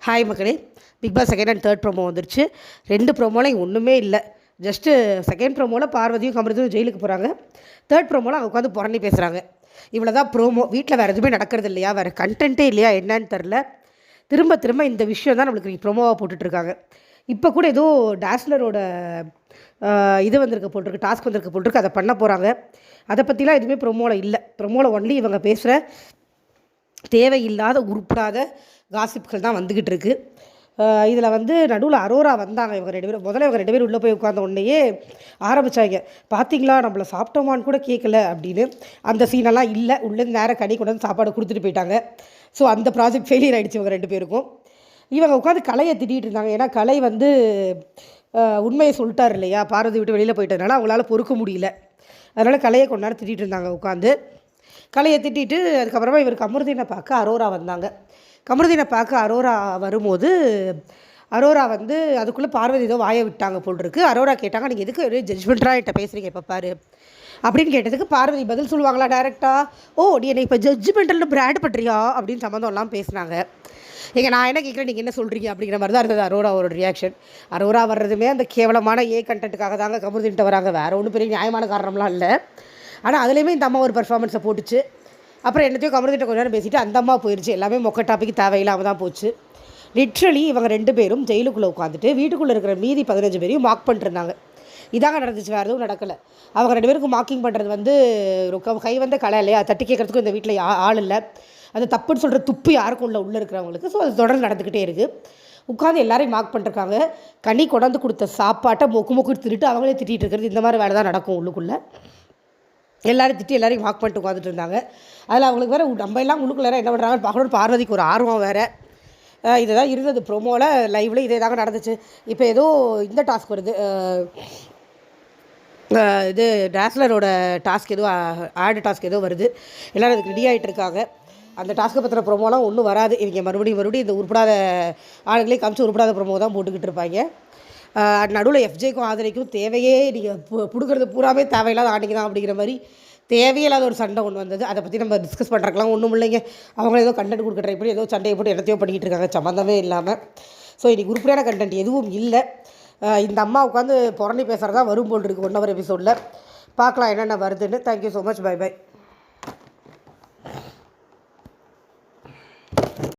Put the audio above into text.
Hi மக்களே, Bigg Boss second and third promo வந்துருச்சு. 2 ப்ரோமோலாம் ஒன்றுமே இல்லை. ஜஸ்ட்டு செகண்ட் ப்ரோமோவில் பார்வதியும் கமருதீனும் ஜெயிலுக்கு போகிறாங்க. தேர்ட் ப்ரோமோவில் அவங்க உட்காந்து புரணி பேசுகிறாங்க. இவ்வளோ தான் ப்ரோமோ. வீட்டில் வேறு எதுவுமே நடக்கிறது இல்லையா, வேறு கண்டென்ட்டே இல்லையா என்னன்னு தெரில. திரும்ப திரும்ப இந்த விஷயம் தான் நம்மளுக்கு ப்ரோமோவாக போட்டுட்ருக்காங்க. இப்போ கூட ஏதோ டாஸ்லரோட இது வந்திருக்க போட்டிருக்கு, டாஸ்க் வந்திருக்க போட்டிருக்கு, அதை பண்ண போகிறாங்க. அதை பற்றிலாம் எதுவுமே ப்ரோமோவில் இல்லை. ப்ரோமோவில் ஒன்லி இவங்க பேசுகிற தேவையில்லாத உருப்படாத காசிப்புகள் தான் வந்துக்கிட்டு இருக்குது. இதில் வந்து நடுவில் அரோரா வந்தாங்க. இவங்க 2 பேரும் முதல்ல இவங்க 2 பேரும் உள்ளே போய் உட்காந்த உடனேயே ஆரம்பித்தாங்க, பார்த்தீங்களா நம்மளை சாப்பிட்டோமான்னு கூட கேட்கல அப்படின்னு. அந்த சீனெல்லாம் இல்லை. உள்ளேருந்து நேரம் கனி கொண்டு வந்து சாப்பாடு கொடுத்துட்டு போயிட்டாங்க. ஸோ அந்த ப்ராஜெக்ட் ஃபெயிலியர் ஆகிடுச்சு இவங்க 2 பேருக்கும். இவங்க உட்காந்து கலையை திட்டிகிட்டு இருந்தாங்க. ஏன்னா கலை வந்து உண்மையை சொல்லிட்டார் இல்லையா, பார்வதி விட்டு வெளியில் போயிட்டதுனால அவங்களால பொறுக்க முடியல. அதனால் கலையை கொண்டு நேரம் திட்டிகிட்டு இருந்தாங்க உட்காந்து. கலையை திட்டிட்டு அதுக்கப்புறமா இவர் கமருதீனை பார்க்க அரோரா வந்தாங்க. கமருதீனை பார்க்க அரோரா வரும்போது அரோரா வந்து அதுக்குள்ளே பார்வதி ஏதோ வாயை விட்டாங்க போல் இருக்குது. அரோரா கேட்டாங்க, நீங்கள் எதுக்கு ஜட்ஜ்மெண்ட்டாக என்கிட்ட பேசுகிறீங்க இப்போ பாரு அப்படின்னு கேட்டதுக்கு பார்வதி பதில் சொல்லுவாங்களா டேரெக்டாக, ஓ நீ என்னை இப்போ ஜட்ஜ்மெண்டல்னு பிராண்ட் பண்ணுறியா அப்படின்னு சம்மந்தம்லாம் பேசினாங்க. நான் என்ன கேட்குறேன், நீங்கள் என்ன சொல்கிறீங்க அப்படிங்கிற மாதிரி தான் இருந்தது அரோராவோட ரியாக்ஷன். அரோரா வர்றதுமே அந்த கேவலமான கண்டென்ட்டுக்காக தாங்க கமருதீன்ட்ட வராங்க, வேறு ஒன்றும் பெரிய நியாயமான காரணம்லாம் இல்லை. ஆனால் அதுலேயுமே இந்த அம்மா ஒரு பர்ஃபார்மன்ஸை போட்டுச்சு. அப்புறம் என்னத்தையும் கமருதீன்ட்ட கொஞ்ச நேரம் பேசிவிட்டு அந்த அம்மா போயிடுச்சு. எல்லாமே மொக்க டாபிக் தேவையில்லாமல் தான் போச்சு. லிட்ரலி இவங்க 2 பேரும் ஜெயிலுக்குள்ளே உட்காந்துட்டு வீட்டுக்குள்ளே இருக்கிற மீதி 15 பேரையும் மார்க் பண்ணிருந்தாங்க. இதாங்க நடந்துச்சு, வேறு எதுவும் நடக்கலை. அவங்க 2 பேருக்கும் மார்க்கிங் பண்ணுறது வந்து கை வந்த கலை இல்லையா, தட்டி கேட்குறதுக்கும் இந்த வீட்டில் ஆள் இல்லை. அது தப்புன்னு சொல்கிற துப்பு யாருக்கும் உள்ளே இருக்கிறவங்களுக்கு. ஸோ அது தொடர்ந்து நடந்துக்கிட்டே இருக்குது. உட்காந்து எல்லாரையும் மார்க் பண்ணிருக்காங்க. கனி கொண்டாந்து கொடுத்த சாப்பாட்டை மொக்கு திருட்டு அவங்களே திட்டிகிட்டு இருக்கிறது, இந்த மாதிரி வேலை தான் நடக்கும் உள்ளுக்குள்ளே. எல்லோரும் திட்டி எல்லாரையும் வாக் பண்ணிட்டு உட்காந்துட்டு இருந்தாங்க. அதில் அவங்களுக்கு வேறு நம்ம எல்லாம் உள்ளுக்குள்ளே என்ன பண்ணுறாங்கன்னு பார்க்கணுன்னு பார்வதிக்கு ஒரு ஆர்வம் வேறு. இதை தான் இருந்தது ப்ரோமோவில். லைவில் இதே தாங்க நடந்துச்சு. இப்போ ஏதோ இந்த டாஸ்க் வருது, இது டாஸ்லரோட டாஸ்க் ஏதோ ஆடு டாஸ்க் ஏதோ வருது. எல்லோரும் அதுக்கு ரெடி ஆகிட்டு இருக்காங்க. அந்த டாஸ்க்கை பற்றின ப்ரோமோலாம் ஒன்றும் வராது. இவங்க மறுபடியும் இந்த உருப்படாத ஆளுங்களே காமிச்சு உருப்படாத ப்ரோமோ தான் போட்டுக்கிட்டு இருப்பாங்க. நடுவில் எஃப்ஜேக்கும் ஆதரிக்கும் தேவையே நீங்கள் பிடுக்கிறது பூராமே தேவையில்லாத ஆண்டிங்க தான் அப்படிங்கிற மாதிரி தேவையில்லாத ஒரு சண்டை ஒன்று வந்தது. அதை பற்றி நம்ம டிஸ்கஸ் பண்ணுறக்கலாம் ஒன்றும் இல்லைங்க. அவங்க ஏதோ கண்டென்ட் கொடுக்க ட்ரை பண்ணி ஏதோ சண்டையை போட்டு என்னத்தையோ பண்ணிக்கிட்டு இருக்காங்க சம்மந்தமே இல்லாமல். ஸோ இன்றைக்கி உருப்படியான கண்டென்ட் எதுவும் இல்லை. இந்த அம்மா உட்காந்து புரணி பேசுகிறதா வரும் போல் இருக்குது 1 hour எபிசோடில். பார்க்கலாம் என்னென்ன வருதுன்னு. Thank you so much. Bye by.